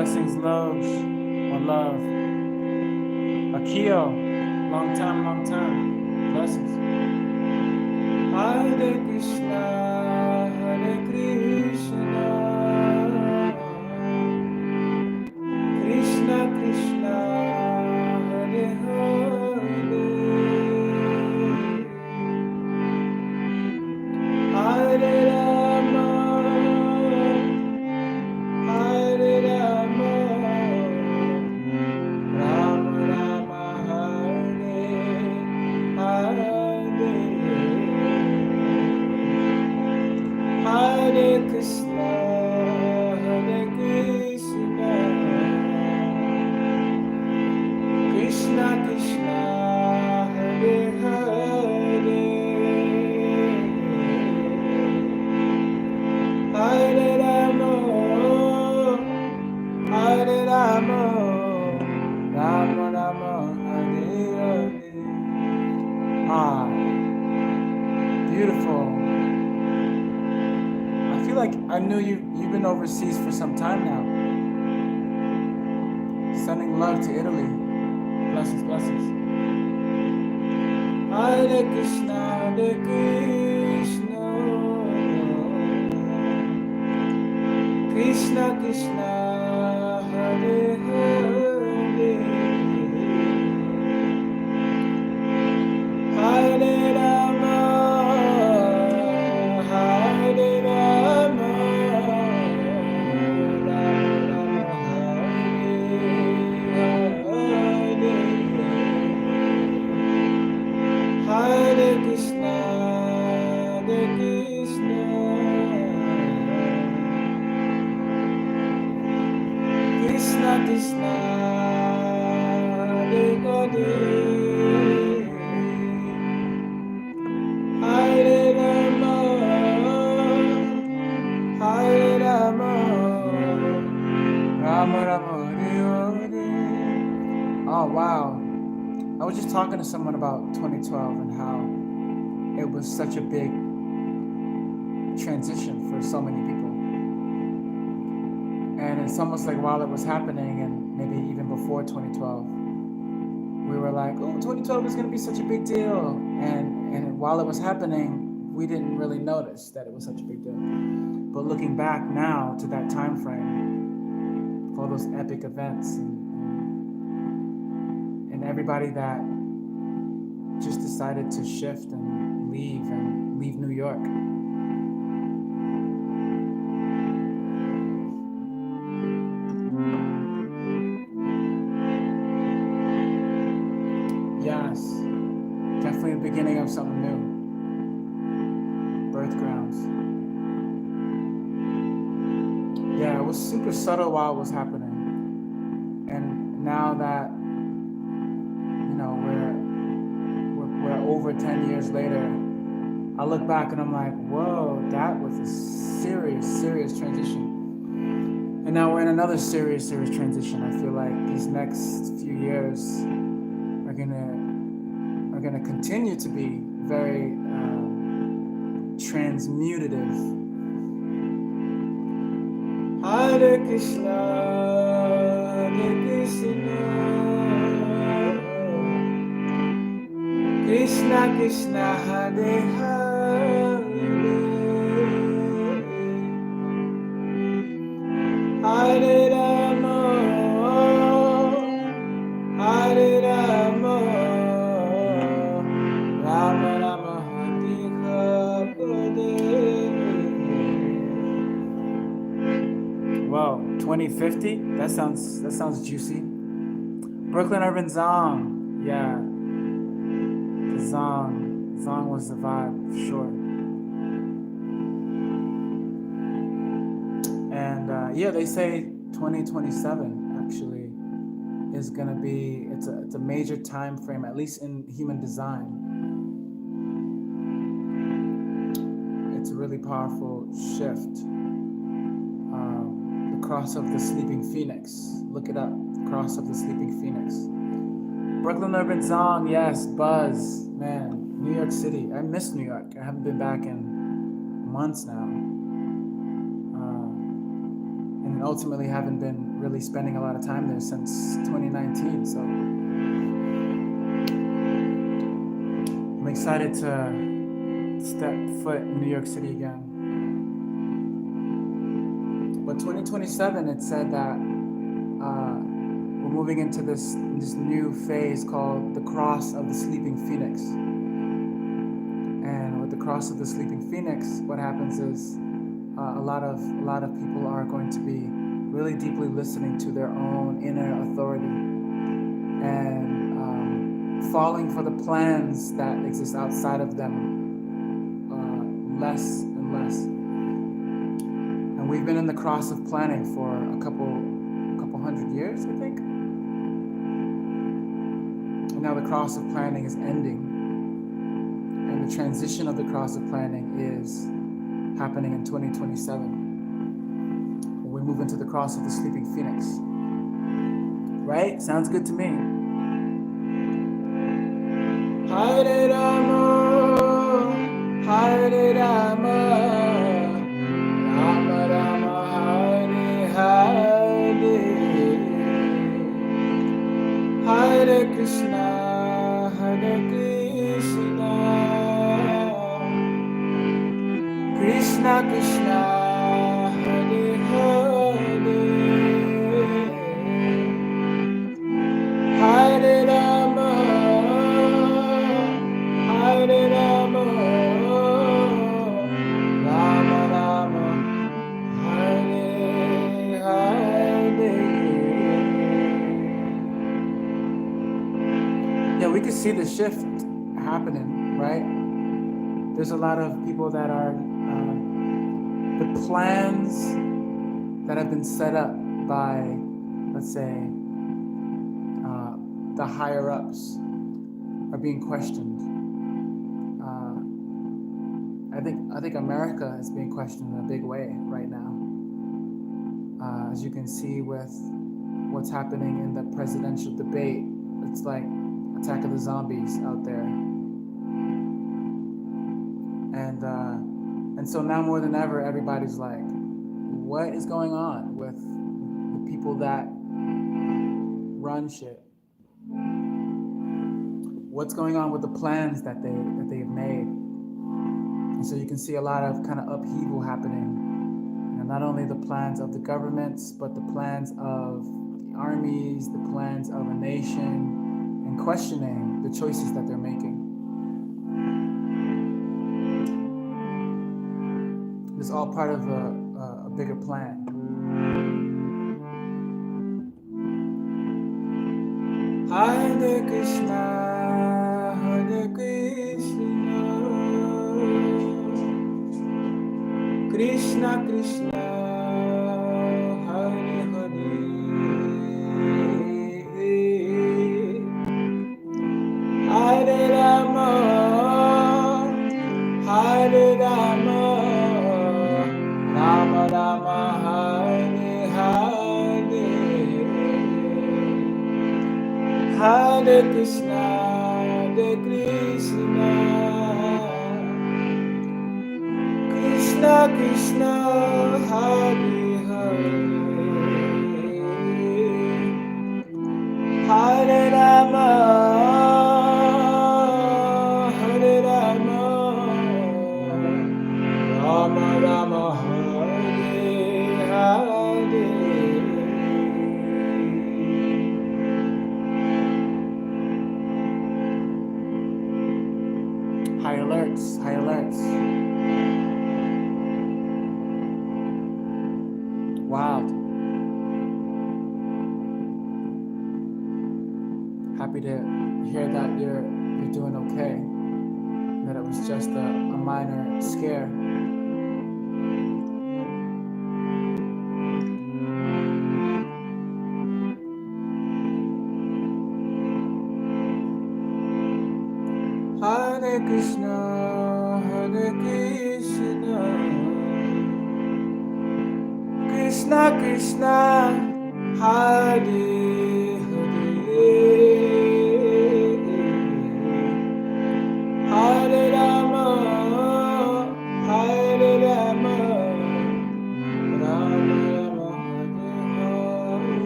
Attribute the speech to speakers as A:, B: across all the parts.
A: Blessings, loves, one love. Akio, long time, long time. Blessings. Hare Krishna, Hare Krishna, Krishna Krishna, Hare Hare, Hare Rama, Hare Rama, Rama Rama, Hare Hare, Hare Krishna, Hare Krishna, Krishna Krishna, Hare Hare, Hare Rama, Hare Rama, Rama Rama, Hare Hare. Ah, beautiful. I feel like I knew you've been overseas for some time now. Sending love to Italy. Blessings, blessings. Hare Krishna, Hare Krishna, Krishna Krishna, Hare Hare, Hare Rama, Hare Rama, Rama Rama, Hare Hare, Hare Krishna, Hare Krishna, Krishna Krishna, Hare Hare, Hare Rama, Hare Rama, Rama Rama, Hare Hare. Oh wow. I was just talking to someone about 2012 and how it was such a big transition for so many people. And it's almost like while it was happening, and maybe even before 2012, we were like, oh, 2012 is going to be such a big deal. And while it was happening, we didn't really notice that it was such a big deal. But looking back now to that time frame, of all those epic events and everybody that just decided to shift and leave New York. Yes, definitely the beginning of something new. Birth grounds. Yeah, it was super subtle while it was happening. And now that, we're over 10 years later, I look back and I'm like, whoa, that was a serious, serious transition. And now we're in another serious, serious transition. I feel like these next few years are gonna continue to be very transmutative. Hare Krishna, Hare Krishna, Krishna Krishna, Hare Hare, Hare Rama, Hare Rama, Rama Rama, Hare Hare. Wow, 2050? That sounds juicy. Brooklyn Urban Zong, yeah. The Zong was the vibe, for sure. And yeah, they say 2027 actually is gonna be it's a major time frame, at least in human design. It's a really powerful shift. The cross of the sleeping phoenix. Look it up. Cross of the sleeping phoenix. Brooklyn Urban Zong, yes. Buzz, man. New York City. I miss New York. I haven't been back in months now. And ultimately haven't been really spending a lot of time there since 2019. So I'm excited to step foot in New York City again. But 2027, it said that we're moving into this new phase called the Cross of the Sleeping Phoenix. And with the Cross of the Sleeping Phoenix, what happens is a lot of people are going to be really deeply listening to their own inner authority and falling for the plans that exist outside of them less and less. And we've been in the cross of planning for a couple hundred years, I think. And now the cross of planning is ending. And the transition of the cross of planning is happening in 2027. When we move into the cross of the sleeping phoenix. Right? Sounds good to me. Hare Rama, Hare Rama, Rama Rama, Hare Hare, Hare Krishna, Hare Krishna, Krishna Krishna, Hare Hare, Hare Rama, Hare Rama, Rama Rama, Hare Hare. Yeah, we can see the shift happening, right? There's a lot of people that are, the plans that have been set up by, let's say, the higher ups are being questioned. I think America is being questioned in a big way right now. As you can see with what's happening in the presidential debate, it's like Attack of the Zombies out there. And so now more than ever, everybody's like, what is going on with the people that run shit? What's going on with the plans that they've made? And so you can see a lot of kind of upheaval happening. You know, not only the plans of the governments, but the plans of the armies, the plans of a nation, and questioning the choices that they're making. It's all part of a bigger plan. Hare Krishna, Hare Krishna, Krishna Krishna, Hare Hare, Hare Rama, Hare Rama, Rama Rama, Hare Hare, Hare Krishna, Hare Krishna, Krishna Krishna, Hare Hare, Hare Rama, Hare Rama, Rama Rama, Hare Hare. High alerts, high alerts. Wild. Happy to hear that you're doing okay. That it was just a minor scare. Hare Krishna, Hare Krishna, Krishna Krishna, Hare Hare, Hare Rama, Hare Rama, Rama Rama, Hare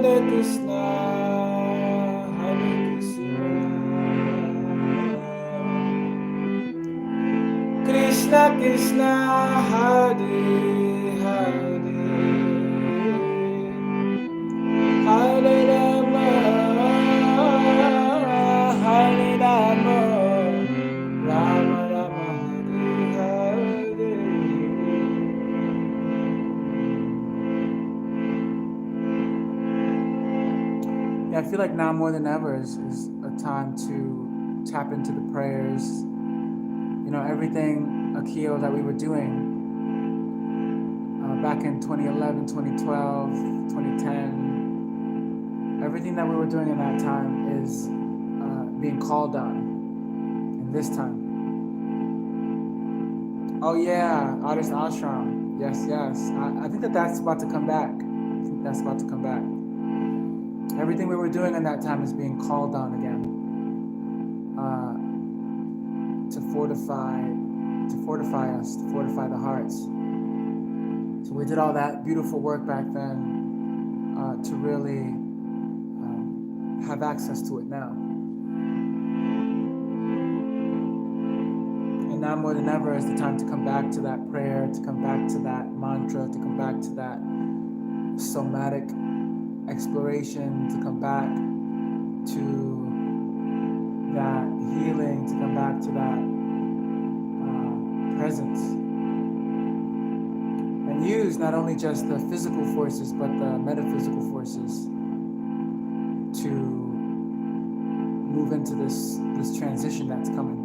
A: Hare Krishna, Hare Krishna, Krishna Krishna, Hare Hare, Hare Rama, Hare Rama, Rama Rama, Hare Hare. Yeah, I feel like now more than ever is a time to tap into the prayers. You know, everything, Akio, that we were doing back in 2011, 2012, 2010, everything that we were doing in that time is being called on in this time. Oh yeah, Artist Ashram. Yes, yes. I think that's about to come back. I think that's about to come back. Everything we were doing in that time is being called on again to fortify us, to fortify the hearts. So we did all that beautiful work back then to really have access to it now. And now more than ever is the time to come back to that prayer, to come back to that mantra, to come back to that somatic exploration, to come back to that healing, to come back to that presence. And use not only just the physical forces, but the metaphysical forces to move into this transition that's coming.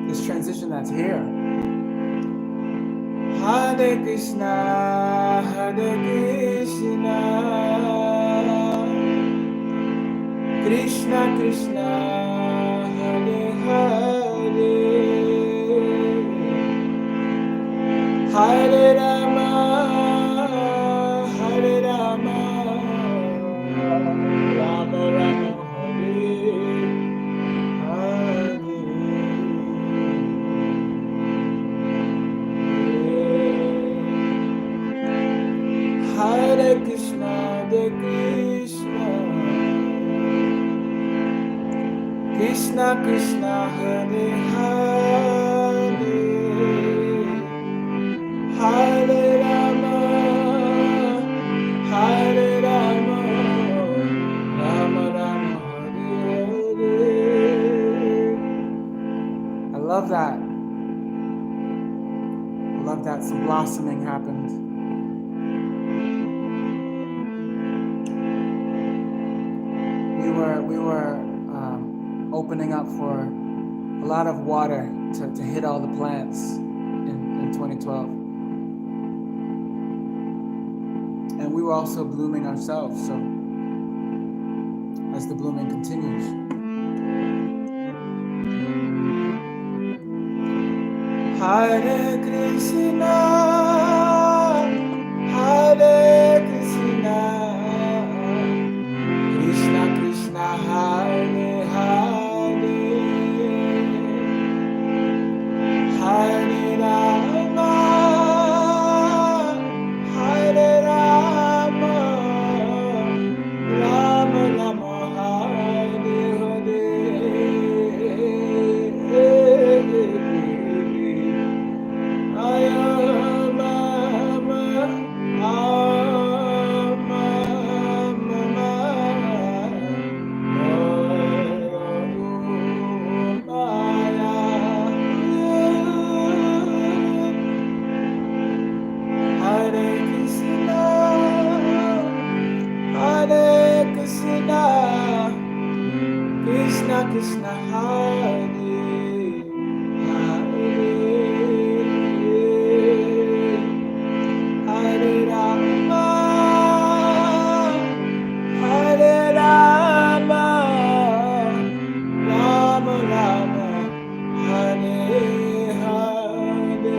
A: This transition that's here. Hare Krishna, Hare Krishna, Krishna Krishna, Hare Hare, Hare Rama, Hare Rama, Rama Rama, Hare Krishna, Hare Krishna, Krishna Krishna, Hare Hare, Hare Rama, Hare Rama, Rama Rama, Hare Hare. I love that. I love that some blossoming happened. We were opening up for a lot of water to hit all the plants in 2012. And we were also blooming ourselves, so as the blooming continues. Hare Krishna, Hare Krishna, Krishna Krishna, Hare Hare, Hare Rama, Hare Rama, Rama Rama, Hare Krishna Krishna, Hare Hare, Hare Rama, Hare Rama, Rama Rama, Hare Hare.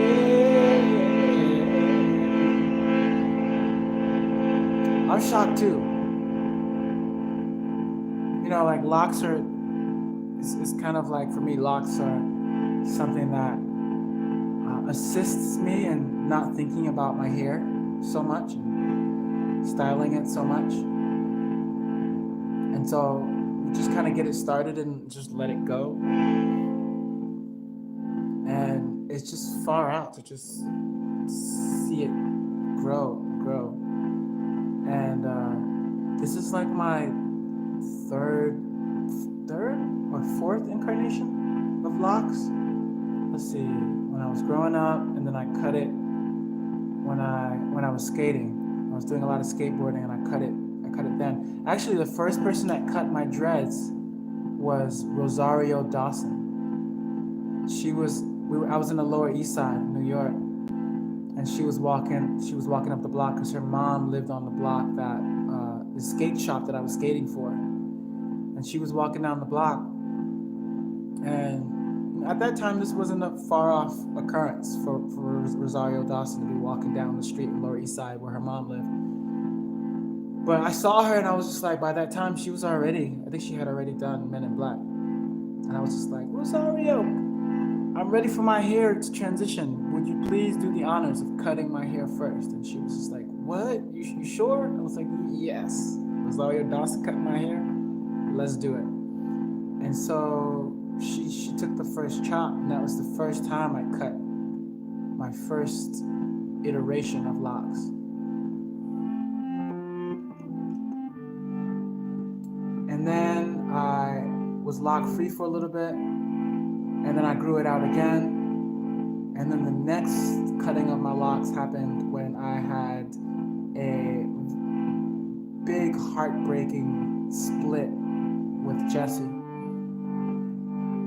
A: I'm shocked too. You know, like locks are, it's kind of like, for me, locks are something that, assists me in not thinking about my hair so much and styling it so much. And so you just kind of get it started and just let it go. And it's just far out to just see it grow. And this is like my third or fourth incarnation of locks. Let's see, when I was growing up, and then I cut it when I was skating. I was doing a lot of skateboarding, and I cut it then. Actually, the first person that cut my dreads was Rosario Dawson. I was in the Lower East Side, New York, and she was walking up the block because her mom lived on the block that the skate shop that I was skating for, and she was walking down the block, and at that time this wasn't a far off occurrence for Rosario Dawson to be walking down the street in Lower East Side where her mom lived. But I saw her and I was just like, by that time she was already, I think she had already done Men in Black, and I was just like, Rosario, I'm ready for my hair to transition. Would you please do the honors of cutting my hair first? And she was just like, what? You sure? I was like, yes. Rosario Dawson cut my hair? Let's do it. And so she took the first chop, and that was the first time I cut my first iteration of locks. And then I was lock free for a little bit, and then I grew it out again. And then the next cutting of my locks happened when I had a big heartbreaking split with Jesse.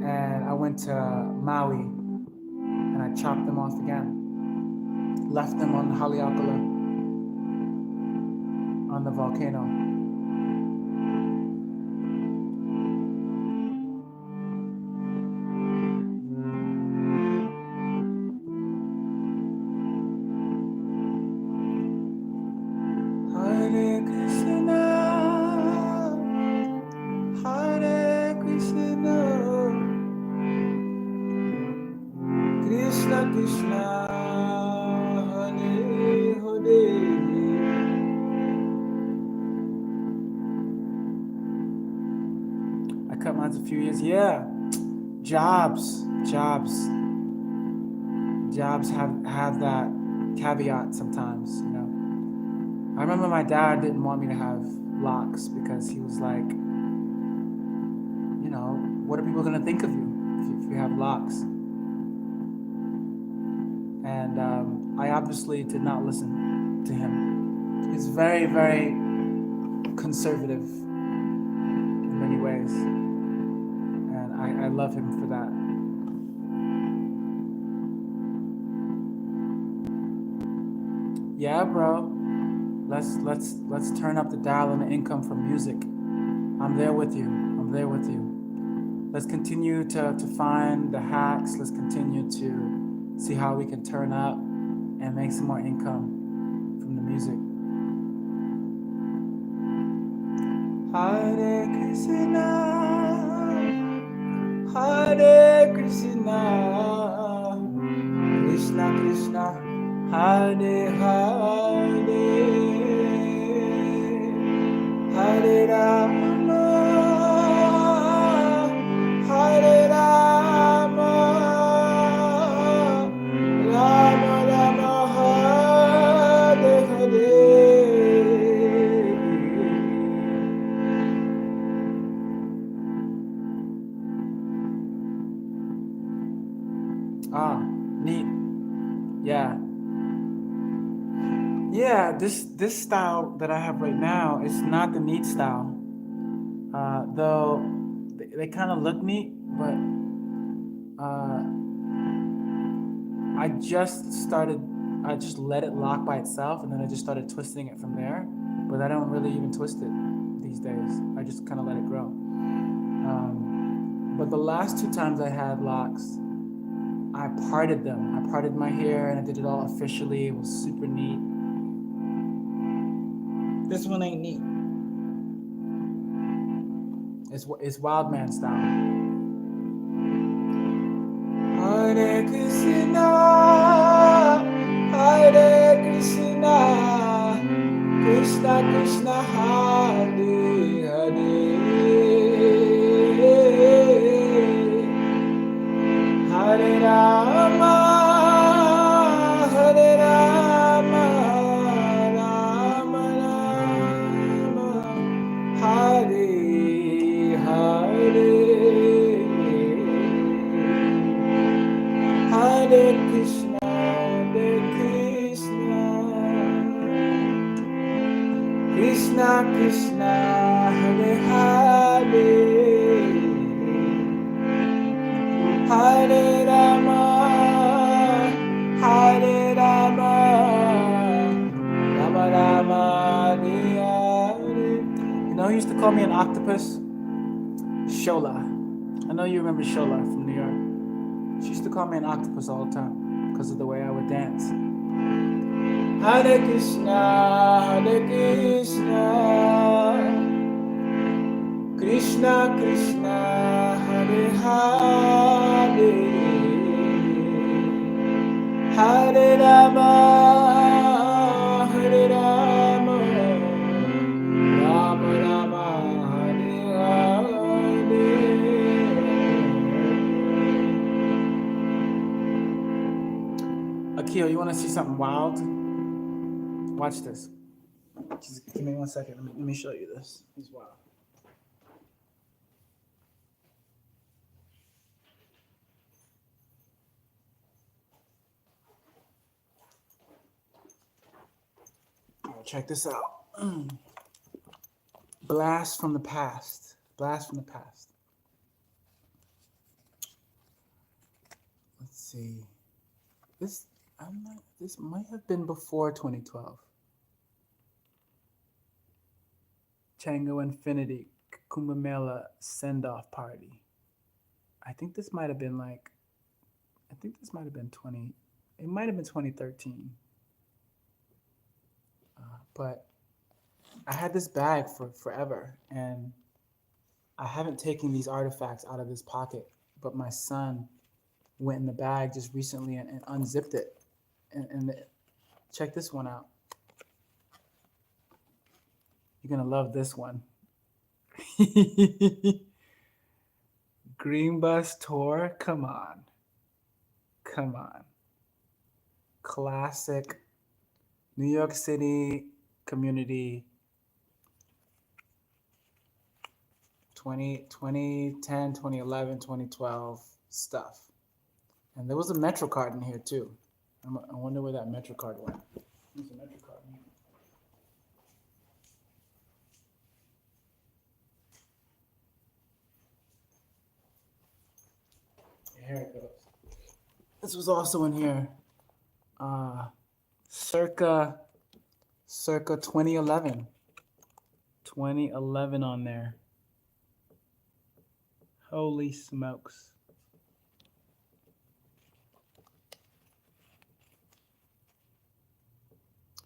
A: And I went to Maui and I chopped them off again. Left them on Haleakala on the volcano. I cut mine a few years. Yeah, jobs have that caveat sometimes, you know. I remember my dad didn't want me to have locks because he was like, you know, what are people gonna think of you if you have locks? And I obviously did not listen to him. He's very, very conservative in many ways, and I love him for that. Yeah, bro. Let's turn up the dial on the income from music. I'm there with you. Let's continue to find the hacks. Let's continue to see how we can turn up and make some more income from the music. Hare Krishna, Hare Krishna, Krishna Krishna, Hare Hare, Hare Rama, Hare Rama, Rama Rama, Hare Hare. Ah, neat. Yeah. Yeah, this style that I have right now is not the neat style. Though they kind of look neat, but I just let it lock by itself, and then I just started twisting it from there. But I don't really even twist it these days. I just kind of let it grow. But the last two times I had locks, I parted them. I parted my hair and I did it all officially. It was super neat. This one ain't neat. It's wild man style. Hare Krishna. Krishna Krishna Hare Hare Hare Rama Hare Rama Rama Rama Hare Hare. You know who used to call me an octopus? Shola. I know you remember Shola from New York. She used to call me an octopus all the time because of the way I would dance. Hare Krishna, Hare Krishna, Krishna Krishna, Hare Hare, Hare Rama, Hare Rama, Rama Rama, Hare Hare. Akio, you want to see something wild? Watch this. Just give me 1 second. Let me show you this. It's wild. Check this out. Blast from the past. Blast from the past. Let's see. This might have been before 2012. Chango Infinity Kumbh Mela send-off party. I think this might have been 20. It might have been 2013. But I had this bag for forever, and I haven't taken these artifacts out of this pocket. But my son went in the bag just recently and unzipped it, and check this one out. You're gonna love this one. Green Bus Tour, come on. Classic New York City community 2010, 2011, 2012 stuff. And there was a Metro card in here too. I wonder where that Metro card went. There's a Metro card in here. Here it goes. This was also in here. Circa 2011. 2011 on there. Holy smokes.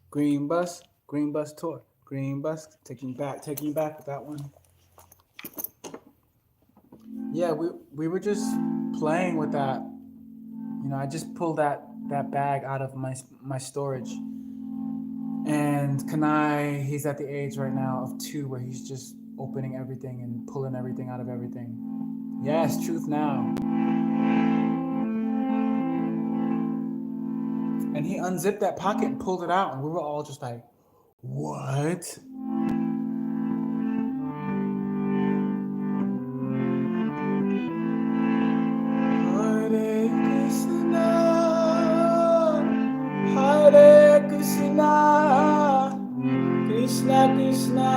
A: Green Bus Tour. Green Bus, taking you back with that one. Yeah, we were just playing with that. You know, I just pulled that bag out of my storage. And Kanai, he's at the age right now of 2 where he's just opening everything and pulling everything out of everything. Yes, Truth Now. And he unzipped that pocket and pulled it out, and we were all just like, what? Hare Krishna, Hare Krishna, Krishna Krishna,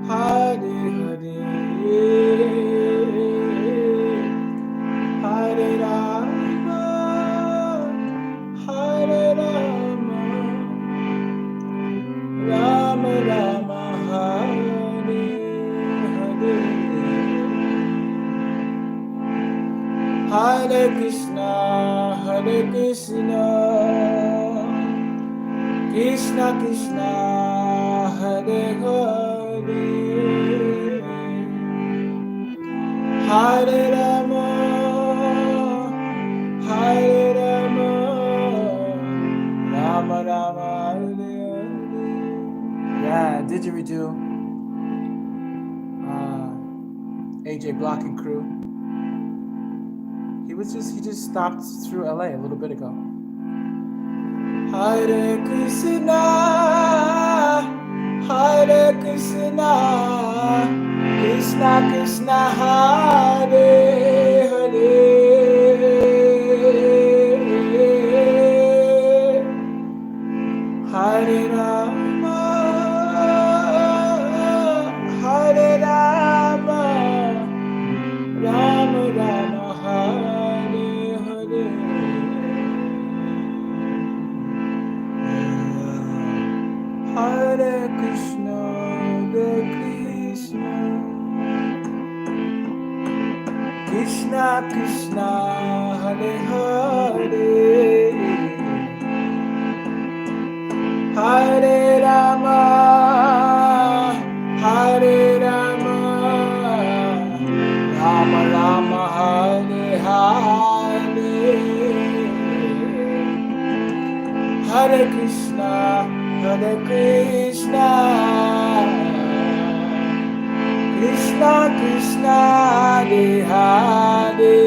A: Hare Hare, Hare Rama, Hare Rama, Rama Rama, Hare Hare. Hare Krishna, Hare Krishna, Krishna Krishna, Hare Hare, Hare Rama, Hare Rama, Rama Rama, Hare Hare. Yeah, didgeridoo. AJ Block and crew. He just stopped through LA a little bit ago. Hare Krishna, Hare Krishna, Krishna Krishna, Hare Hare, Hare Rama, Krishna, Hare Krishna, Krishna Krishna, Hare Hare, Hare Rama, Hare Rama, Rama Rama, Hare Hare, Hare Krishna, Hare Krishna, Krishna Krishna, Hare Hare,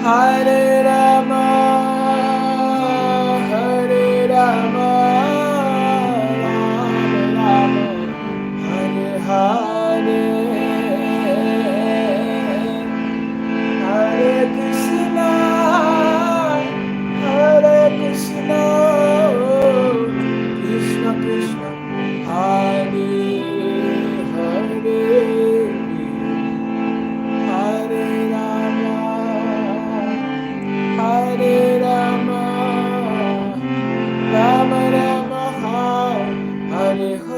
A: Hare Rama, Hare Rama, Rama Rama, Hare Hare, Hare Krishna, Hare Krishna, Krishna Krishna, Hare Hare, Hare Rama, Hare Rama, Rama Rama, Hare Hare.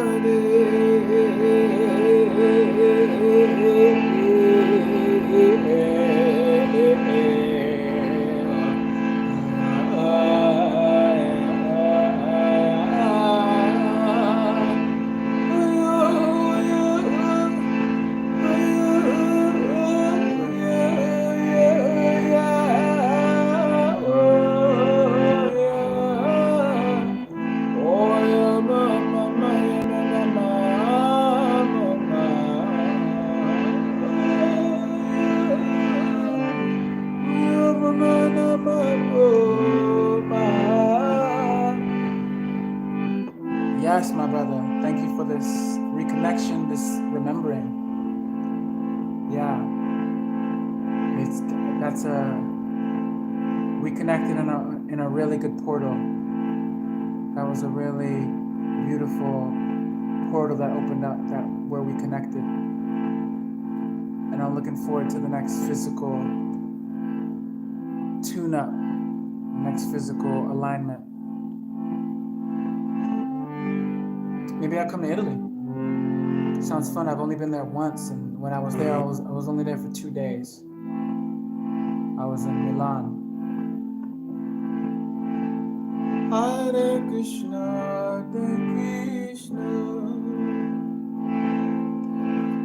A: Yes, my brother. Thank you for this reconnection, this remembering. Yeah, we connected in a really good portal. That was a really beautiful portal that opened up where we connected. And I'm looking forward to the next physical tune-up, next physical alignment. Maybe I'll come to Italy. Sounds fun. I've only been there once, and when I was there, I was only there for 2 days. I was in Milan. Hare Krishna, Hare Krishna,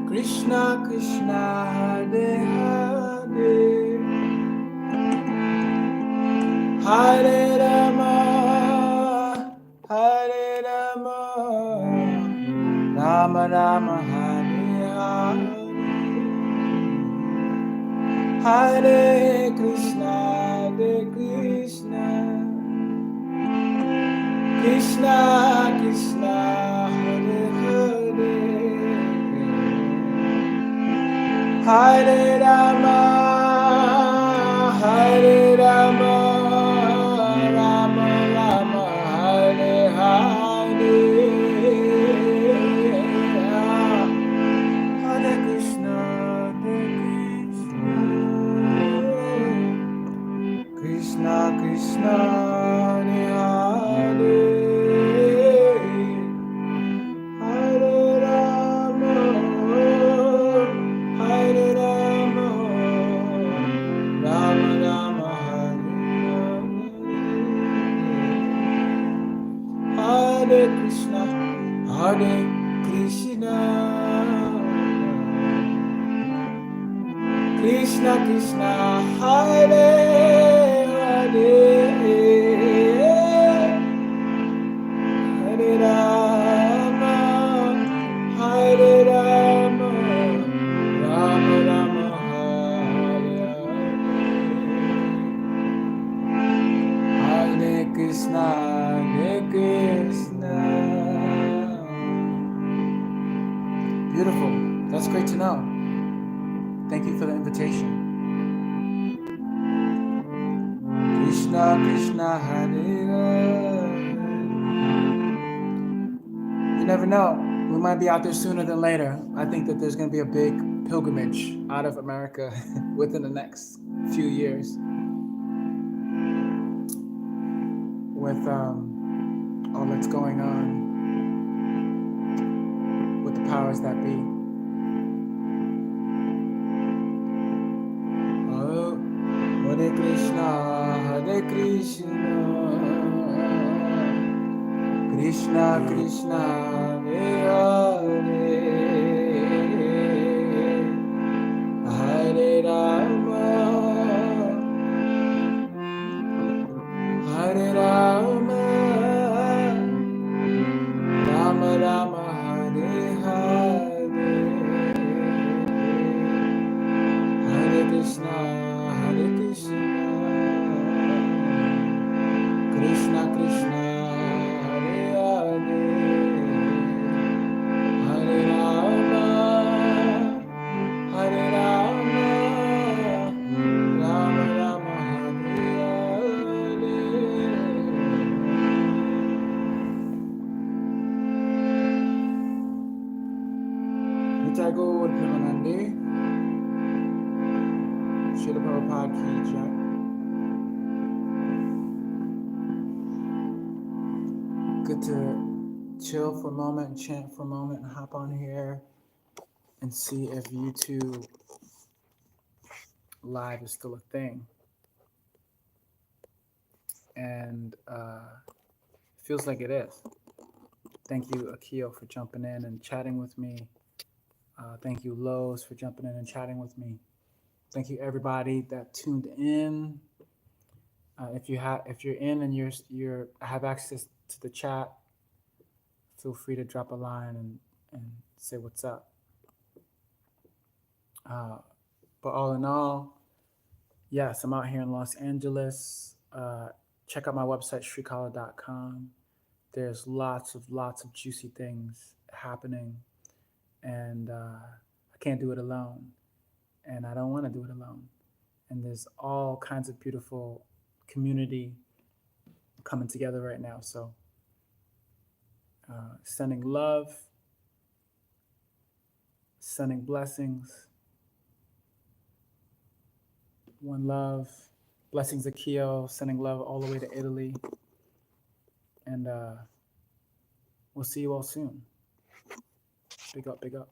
A: Krishna Krishna, Hare Hare, Hare Rama, Hare Rama, Rama Rama, Hare Hare, Hare Krishna, Hare Krishna, Krishna Krishna, Hare Hare, Hare Rama, Hare Rama, Rama Rama, Hare Hare, Hare Krishna, Krishna Krishna, Hare Hare, Hare Rama, Hare Rama, Rama Rama, Hare Krishna, Hare Krishna, Krishna Krishna, Hare Hare, Hare Rama, Hare Rama, Rama Rama, Hare Hare, Hare Krishna, Hare Krishna. Beautiful. That's great to know. Thank you for the invitation. Krishna Krishna, Hare Hare. You never know. We might be out there sooner than later. I think that there's going to be a big pilgrimage out of America within the next few years. With what's going on with the powers that be. Oh, Hare Krishna, Krishna Krishna, Hare Rama, Hare Rama, Rama Rama, Hare Hare, Hare Krishna, Krishna Krishna, Hare Hare, Hare Rama, Hare Rama, Rama Rama, Hare Hare. Nitai Gaur Premanande, Srila Prabhupada Ki Jai. Good to chill for a moment and chant for a moment and hop on here and see if YouTube Live is still a thing. And feels like it is. Thank you, Akio, for jumping in and chatting with me. Thank you, Lowe's, for jumping in and chatting with me. Thank you, everybody that tuned in. If you're in and you're have access to the chat, feel free to drop a line and say what's up. But all in all, yes, I'm out here in Los Angeles. Check out my website, shrikala.com. There's lots of juicy things happening, and I can't do it alone, and I don't want to do it alone. And there's all kinds of beautiful community coming together right now. So sending love, sending blessings, one love, blessings Akio, sending love all the way to Italy. And we'll see you all soon. Big up, big up.